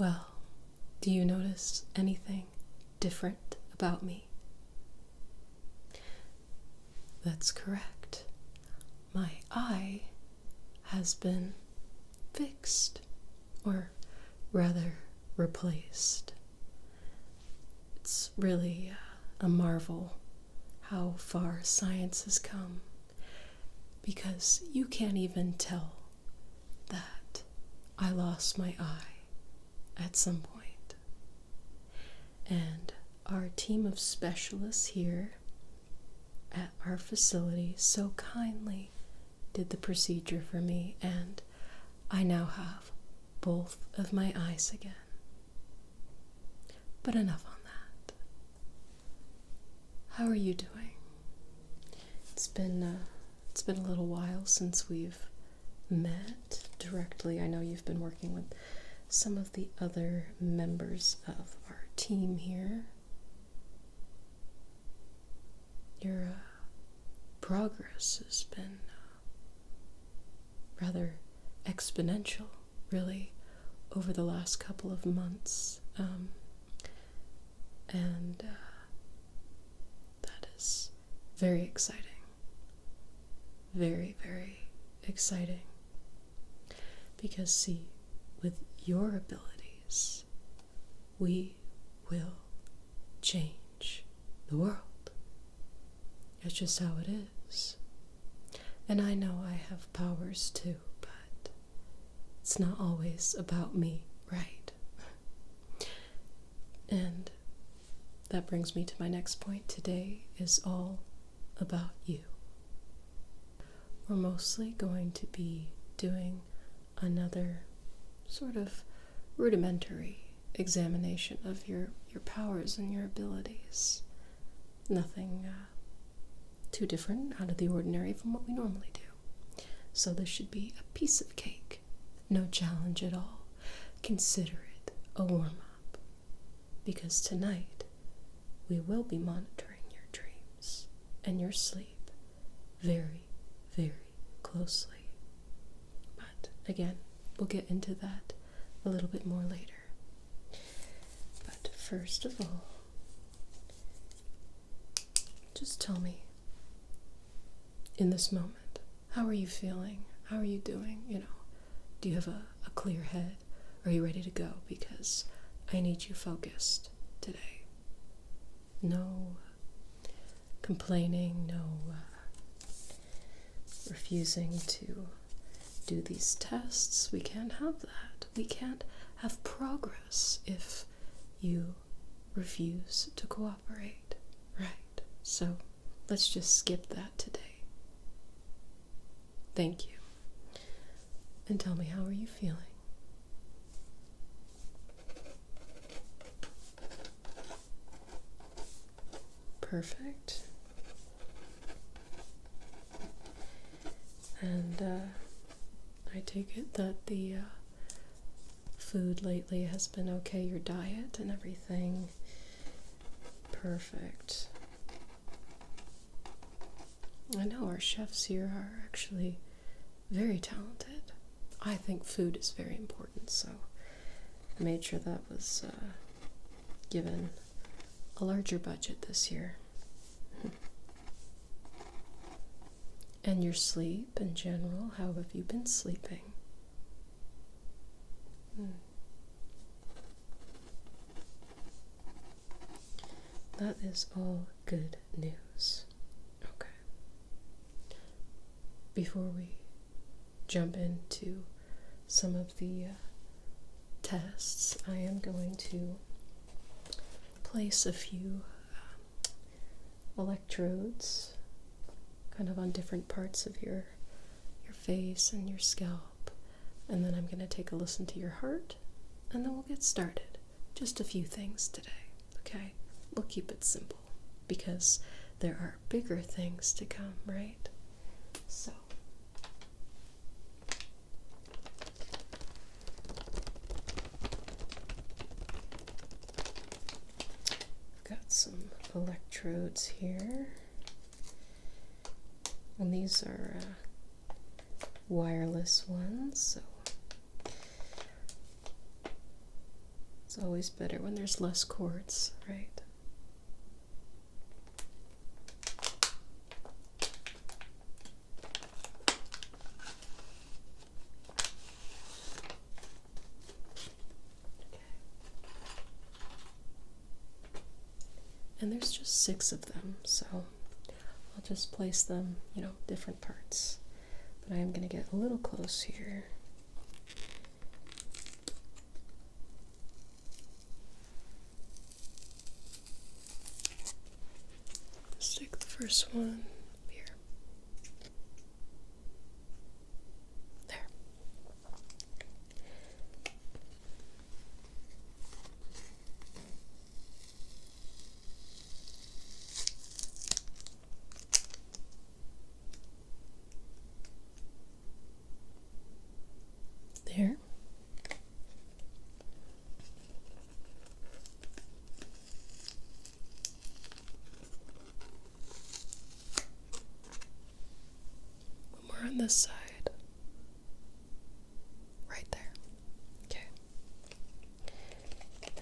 Well, do you notice anything different about me? That's correct. My eye has been fixed, or rather replaced. It's really a marvel how far science has come, because you can't even tell that I lost my eye at some point. And our team of specialists here at our facility so kindly did the procedure for me, and I now have both of my eyes again. But enough on that. How are you doing? It's been a little while since we've met directly. I know you've been working with some of the other members of our team here. Your progress has been rather exponential, really, over the last couple of months. And that is very exciting. Very, very exciting. Because, see, with your abilities, we will change the world. It's just how it is. And I know I have powers too, but it's not always about me, right? And that brings me to my next point. Today is all about you. We're mostly going to be doing another sort of rudimentary examination of your powers and your abilities. Nothing too different, out of the ordinary from what we normally do. So this should be a piece of cake. No challenge at all. Consider it a warm-up. Because tonight, we will be monitoring your dreams and your sleep very, very closely. But again, we'll get into that a little bit more later. But first of all, just tell me, in this moment, how are you feeling? How are you doing? Do you have a clear head? Are you ready to go? Because I need you focused today. No complaining, no refusing to do these tests. We can't have that. We can't have progress if you refuse to cooperate, right? So let's just skip that today. Thank you. And tell me, how are you feeling? Perfect. And I take it that the food lately has been okay, your diet and everything. Perfect. I know our chefs here are actually very talented. I think food is very important, so I made sure that was given a larger budget this year. And your sleep in general, how have you been sleeping? That is all good news. Okay. Before we jump into some of the tests, I am going to place a few electrodes kind of on different parts of your face and your scalp, and then I'm going to take a listen to your heart, and then we'll get started. Just a few things today, okay? We'll keep it simple because there are bigger things to come, right? So I've got some electrodes here, and these are wireless ones, so It's always better when there's less cords, right? And there's just 6 of them, so I'll just place them, different parts. But I am going to get a little close here. Stick the first one here. There. There. One more on this side. Right there. Okay.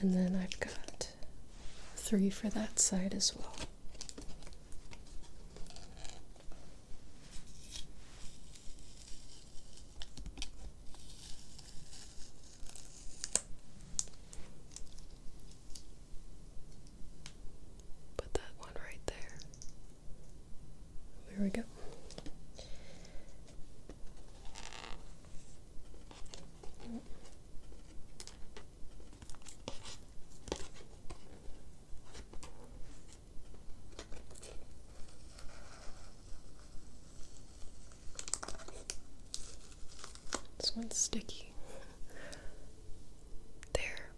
And then I've got 3 for that side as well. There we go. This one's sticky. There.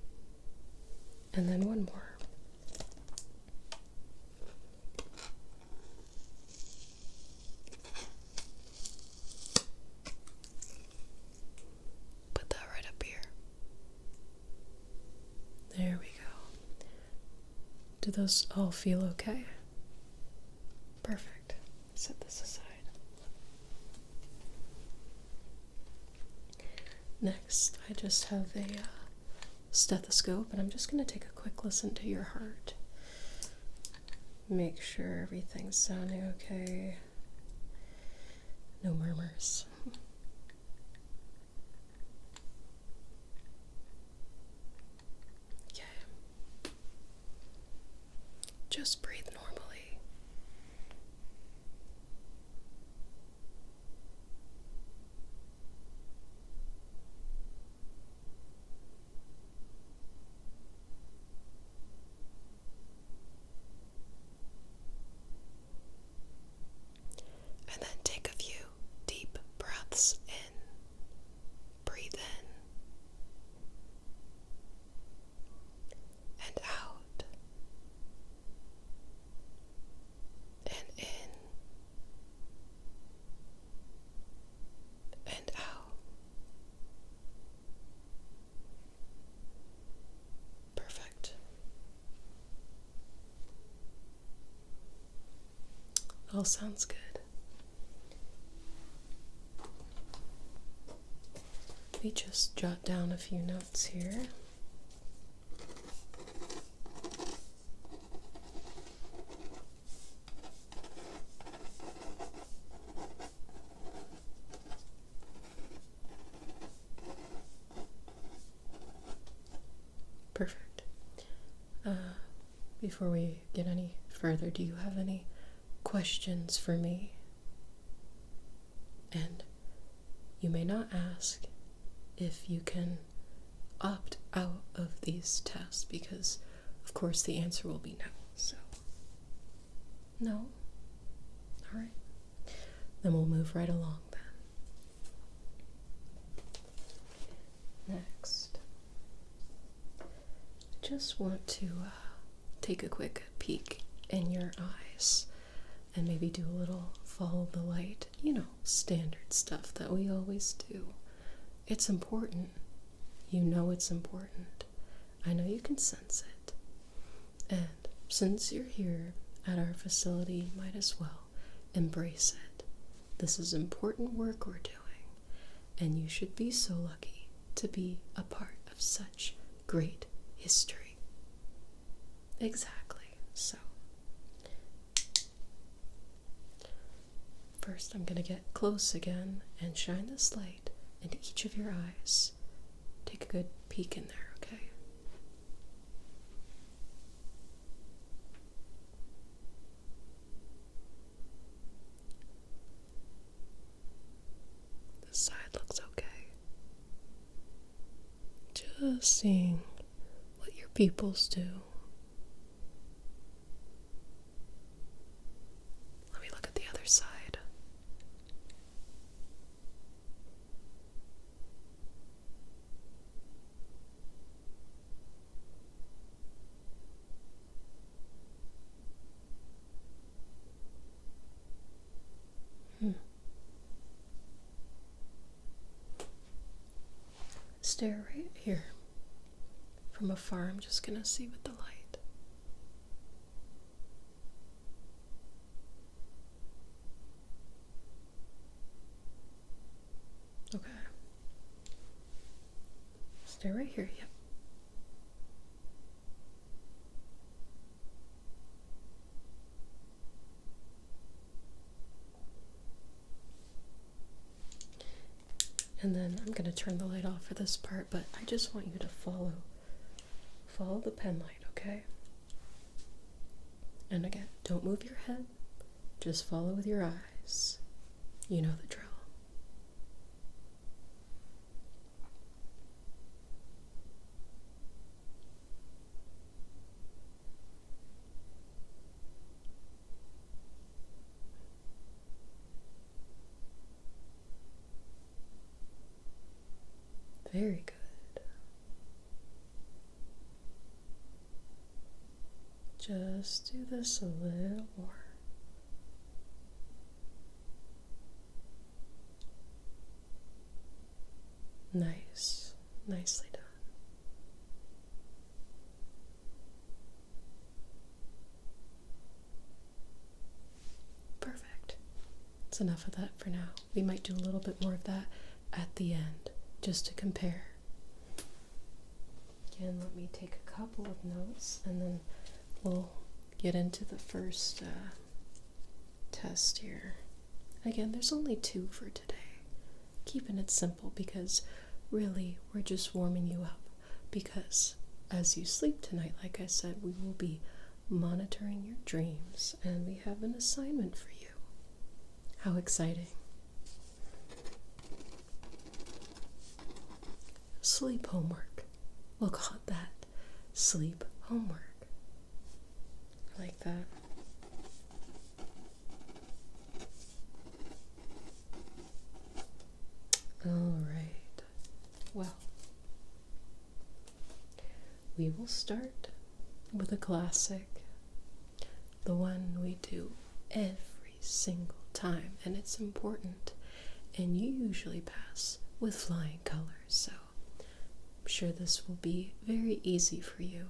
And then one more. There we go. Do those all feel okay? Perfect. Set this aside. Next, I just have a stethoscope, and I'm just going to take a quick listen to your heart. Make sure everything's sounding okay. No murmurs. Just breathe normally. And then take a few deep breaths in. Breathe in and out. And in and out. Perfect. All sounds good. Let me just jot down a few notes here. Perfect. Before we get any further, do you have any questions for me? And you may not ask if you can opt out of these tests, because of course the answer will be no. So, no? Alright. Then we'll move right along then. Next, I just want to take a quick peek in your eyes and maybe do a little follow the light, standard stuff that we always do. It's important. You know it's important. I know you can sense it. And since you're here at our facility, you might as well embrace it. This is important work we're doing, and you should be so lucky to be a part of such great history. Exactly. So, first I'm going to get close again and shine this light into each of your eyes. Take a good peek in there, okay? This side looks okay. Just seeing what your pupils do. Let me look at the other side. Stare right here. From afar, I'm just gonna see with the light. Okay. Stay right here, yep. And then I'm going to turn the light off for this part, but I just want you to follow the pen light, okay? And again, don't move your head, just follow with your eyes. You know the drill. Very good. Just do this a little more. Nice. Nicely done. Perfect. That's enough of that for now. We might do a little bit more of that at the end, just to compare. Again, let me take a couple of notes and then we'll get into the first test here. Again, there's only 2 for today. Keeping it simple because really we're just warming you up, because as you sleep tonight, like I said, we will be monitoring your dreams and we have an assignment for you. How exciting. Sleep homework. We'll call it that. Sleep homework. I like that. All right. Well, we will start with a classic, the one we do every single time, and it's important, and you usually pass with flying colors, so I'm sure this will be very easy for you,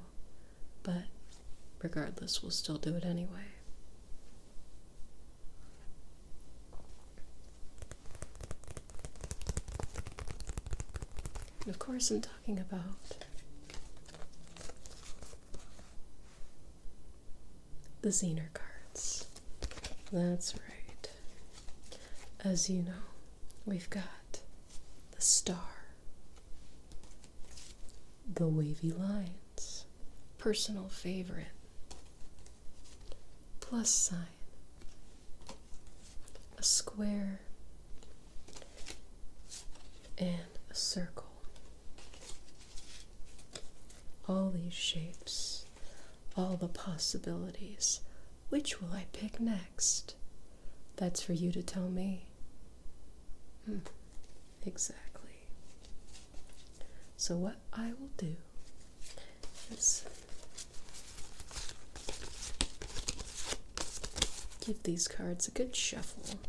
but regardless, we'll still do it anyway. And of course, I'm talking about the Zener cards. That's right. As you know, we've got the star, the wavy lines, personal favorite, plus sign, a square, and a circle. All these shapes, all the possibilities. Which will I pick next? That's for you to tell me. Exactly. So what I will do is give these cards a good shuffle.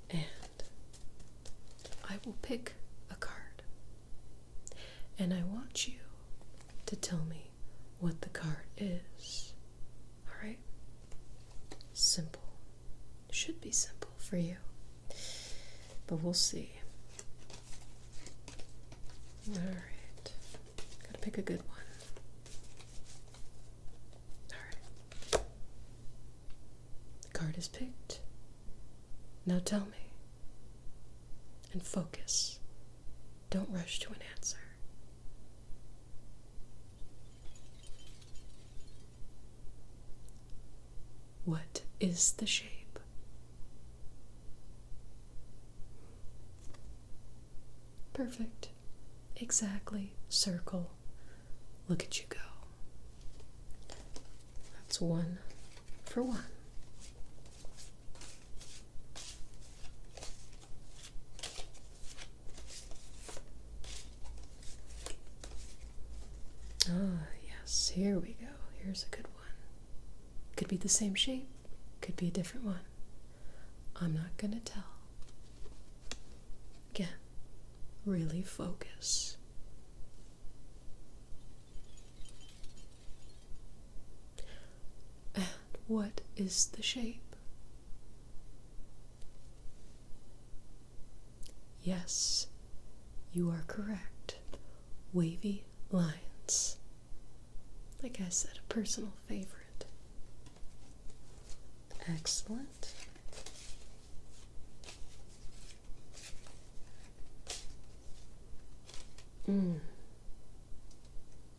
And I will pick a card. And I want you to tell me what the card is. Alright? Simple. Should be simple for you. but we'll see. Alright. Gotta pick a good one. Alright. The card is picked. Now tell me. And focus. Don't rush to an answer. What is the shape? Perfect. Exactly. Circle. Look at you go. That's 1 for 1. Ah, yes. Here we go. Here's a good one. Could be the same shape. Could be a different one. I'm not gonna tell. Again. Really focus. And what is the shape? Yes, you are correct. Wavy lines. Like I said, a personal favorite. Excellent.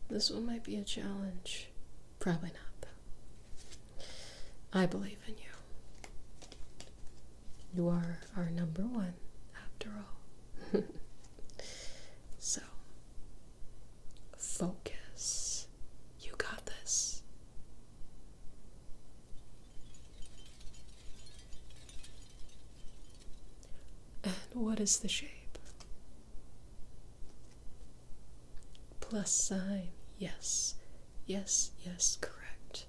This one might be a challenge. Probably not, though. I believe in you. You are our number 1, after all. So, focus. You got this. And what is the shape? Plus sign. Yes. Yes, yes, correct.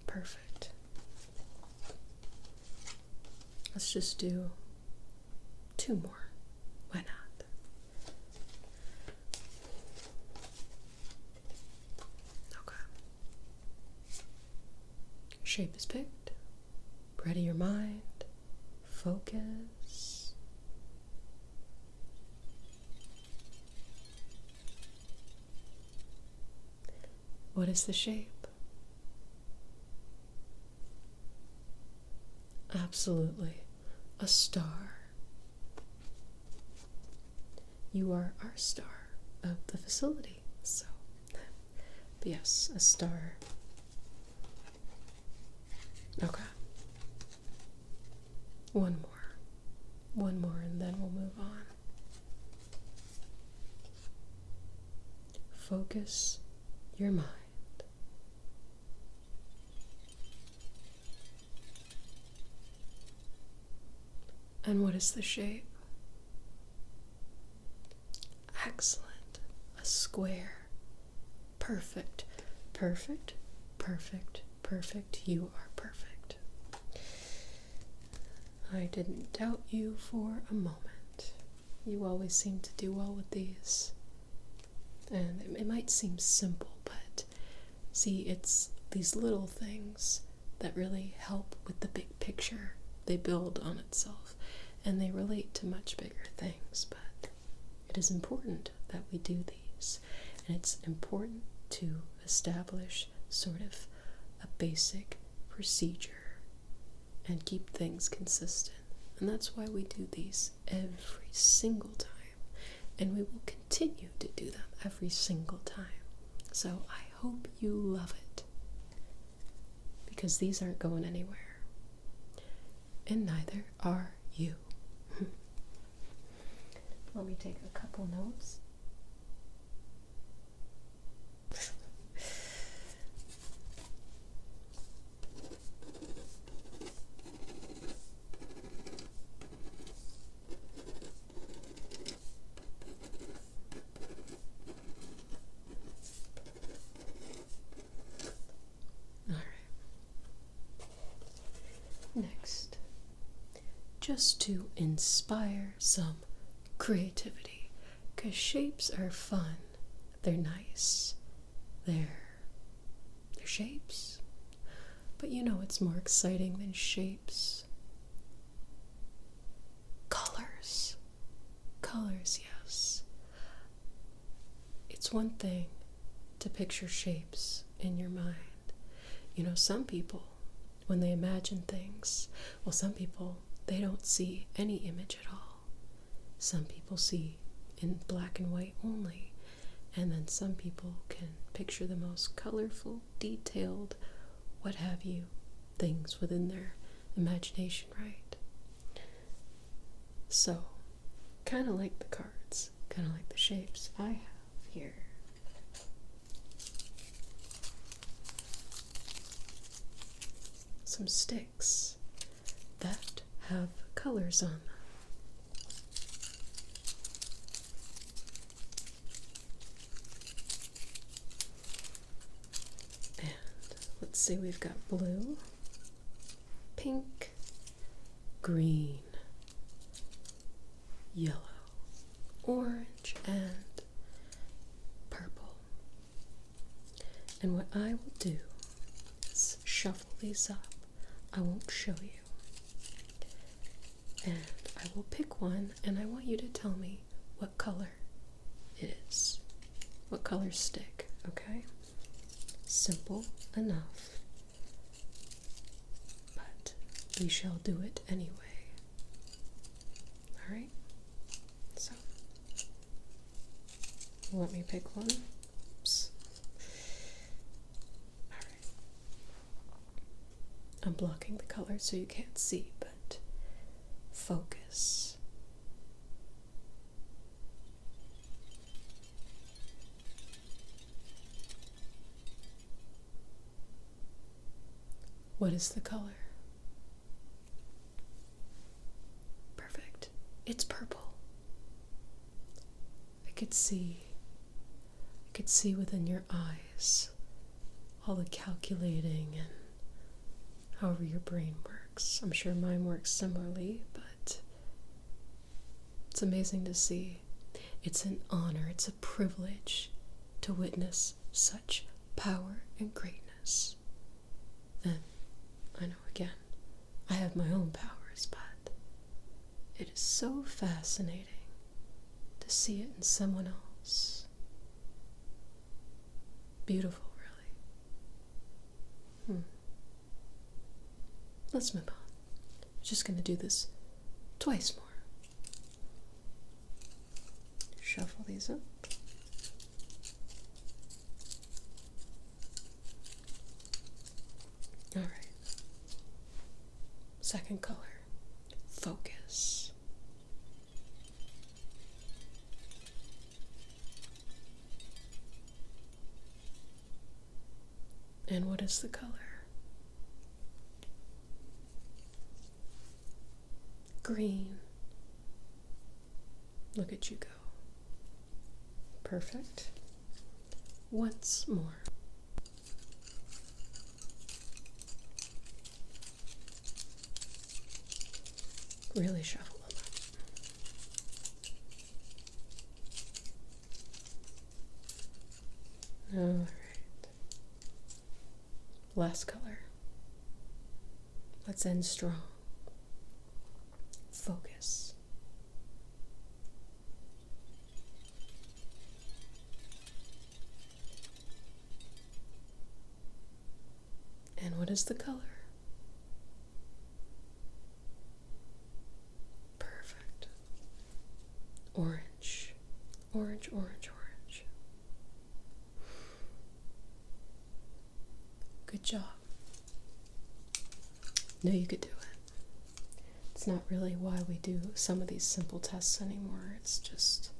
Perfect. Let's just do 2 more. Why not? Okay. Shape is picked. Ready your mind. Focus. What is the shape? Absolutely. A star. You are our star of the facility. So, but yes, a star. Okay. One more. One more and then we'll move on. Focus your mind. And what is the shape? Excellent. A square. Perfect. Perfect. Perfect. Perfect. You are perfect. I didn't doubt you for a moment. You always seem to do well with these. And it might seem simple, but see, it's these little things that really help with the big picture. They build on itself, and they relate to much bigger things, but it is important that we do these, and it's important to establish sort of a basic procedure and keep things consistent. And that's why we do these every single time, and we will continue to do them every single time. So I hope you love it, because these aren't going anywhere. And neither are you. Let me take a couple notes. All right. Next. Just to inspire some creativity, because shapes are fun, they're nice, they're shapes, but you know what's more exciting than shapes? Colors. colors, yes. It's one thing to picture shapes in your mind. You know, some people, when they imagine things, well, some people, they don't see any image at all. Some people see in black and white only, and then some people can picture the most colorful, detailed, what have you, things within their imagination, right? So, kind of like the cards, kind of like the shapes I have here. Some sticks that have colors on them. And let's see, we've got blue, pink, green, yellow, orange, and purple. And what I will do is shuffle these up. I won't show you. And I will pick one, and I want you to tell me what color it is. What color stick, okay? Simple enough. But we shall do it anyway. Alright? So, let me pick one. Oops. Alright. I'm blocking the color so you can't see, but focus. What is the color? Perfect. It's purple. I could see within your eyes all the calculating and however your brain works. I'm sure mine works similarly, but it's amazing to see. It's an honor, it's a privilege to witness such power and greatness. And I know, again, I have my own powers, but it is so fascinating to see it in someone else. Beautiful, really. Let's move on. I'm just going to do this twice more. Shuffle these up. All right. Second color. Focus. And what is the color? Green. Look at you go. Perfect. Once more. Really shuffle them up. All right. Last color. Let's end strong. Focus. And what is the color? Perfect. Orange. Orange, orange, orange. Good job. Knew you could do it. It's not really why we do some of these simple tests anymore. It's just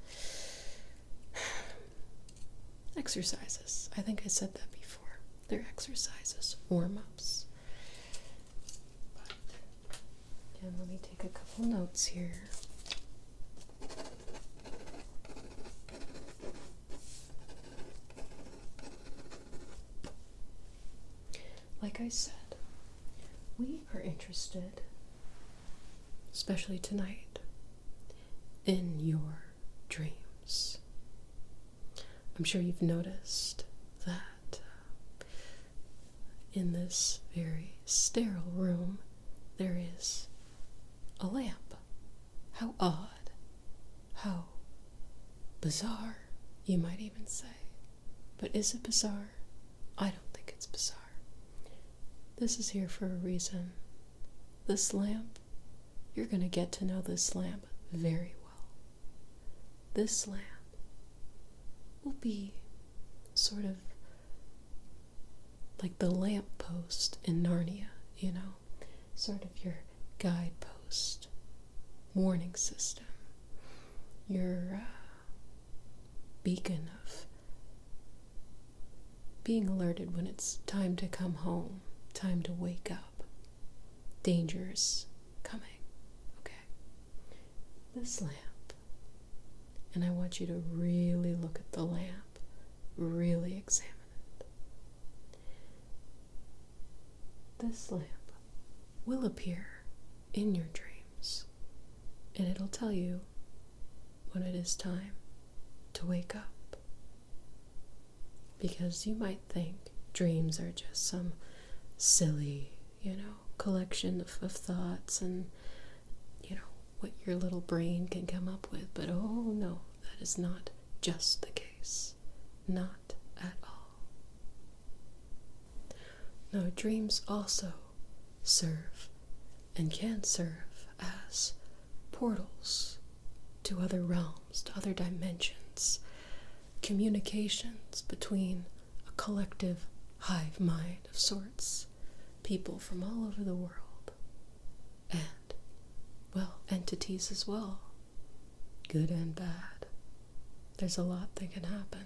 exercises. I think I said that before. They're exercises, warm-ups. Again, let me take a couple notes here. Like I said, we are interested, especially tonight, in your dreams. I'm sure you've noticed that in this very sterile room there is a lamp. How odd, how bizarre, you might even say. But is it bizarre? I don't think it's bizarre. This is here for a reason. This lamp, you're going to get to know this lamp very well. This lamp will be sort of like the lamppost in Narnia, you know, sort of your guidepost, warning system, your beacon of being alerted when it's time to come home, time to wake up, danger's coming, okay? This lamp, and I want you to really look at the lamp, really examine it. This lamp will appear in your dreams, and it'll tell you when it is time to wake up. Because you might think dreams are just some silly, collection of thoughts and, what your little brain can come up with. But oh no, that is not just the case. Not at all. No, dreams also serve and can serve as portals to other realms, to other dimensions, communications between a collective hive mind of sorts, people from all over the world, and, entities as well, good and bad. There's a lot that can happen,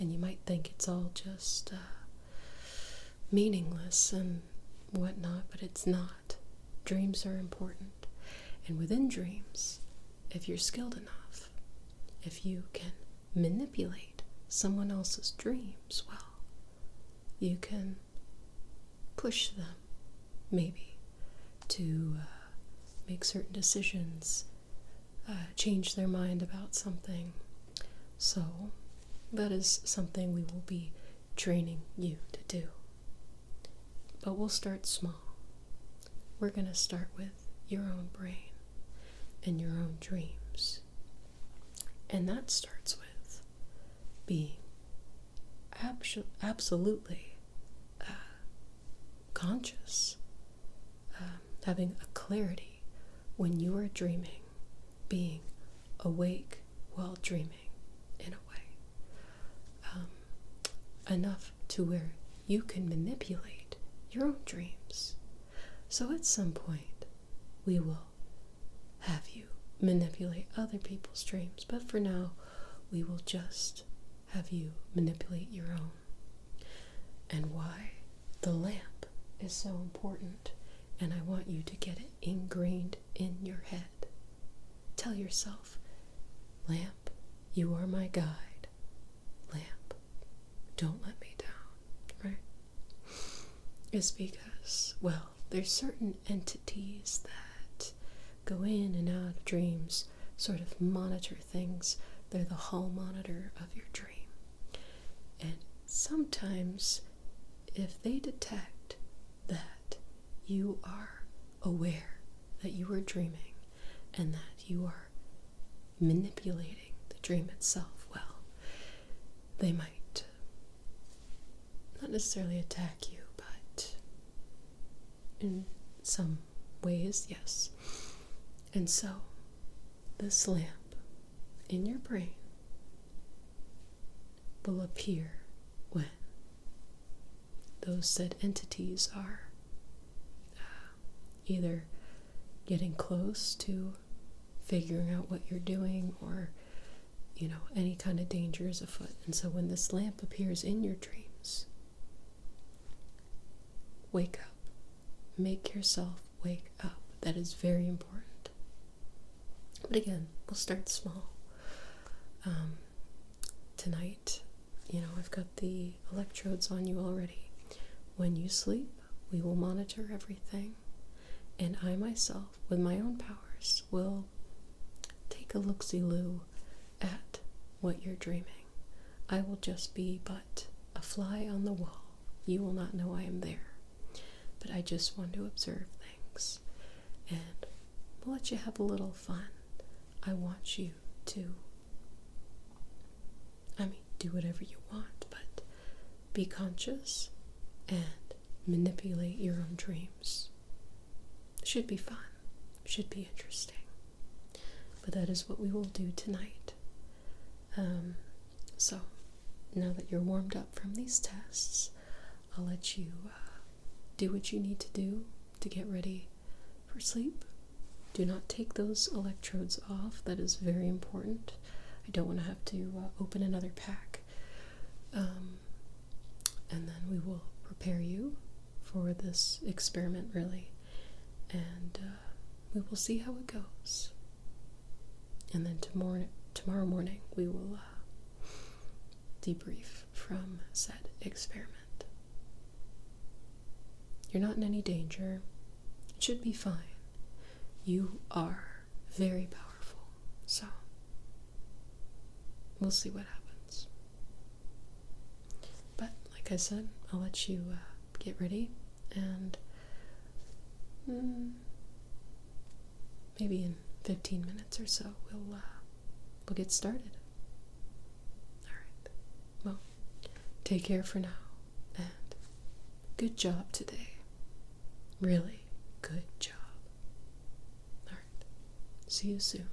and you might think it's all just meaningless and whatnot, but it's not. Dreams are important, and within dreams, if you're skilled enough, if you can manipulate someone else's dreams, well, you can push them, maybe, to make certain decisions, change their mind about something. So, that is something we will be training you to do. But we'll start small. We're going to start with your own brain and your own dreams. And that starts with being absolutely conscious, having a clarity when you are dreaming, being awake while dreaming, in a way, enough to where you can manipulate your own dreams. So at some point, we will have you manipulate other people's dreams, but for now, we will just have you manipulate your own. And why the lamp is so important, and I want you to get it ingrained in your head. Tell yourself, lamp, you are my guide. Lamp, don't let me down, right? It's because, there's certain entities that go in and out of dreams, sort of monitor things. They're the hall monitor of your dream. And sometimes, if they detect that you are aware that you are dreaming and that you are manipulating the dream itself, they might not necessarily attack you, but in some ways, yes. And so, this lamp in your brain will appear when those said entities are either getting close to figuring out what you're doing, or any kind of danger is afoot. And so when this lamp appears in your dreams, wake up. Make yourself wake up. That is very important. But again, we'll start small. Tonight, I've got the electrodes on you already. When you sleep, we will monitor everything, and I myself, with my own powers, will take a look-see-loo at what you're dreaming. I will just be but a fly on the wall. You will not know I am there. But I just want to observe things, and we'll let you have a little fun. I want you to I mean, do whatever you want, but be conscious and manipulate your own dreams. Should be fun, should be interesting. But that is what we will do tonight. So, now that you're warmed up from these tests, I'll let you do what you need to do to get ready for sleep. Do not take those electrodes off. That is very important. I don't want to have to open another pack. And then we will prepare you for this experiment, really. And we will see how it goes. And then tomorrow morning we will debrief from said experiment. You're not in any danger. It should be fine. You are very powerful. So, we'll see what happens. But, like I said, I'll let you get ready, and maybe in 15 minutes or so we'll get started. Alright. Well, take care for now, and good job today. Really good job. Alright. See you soon.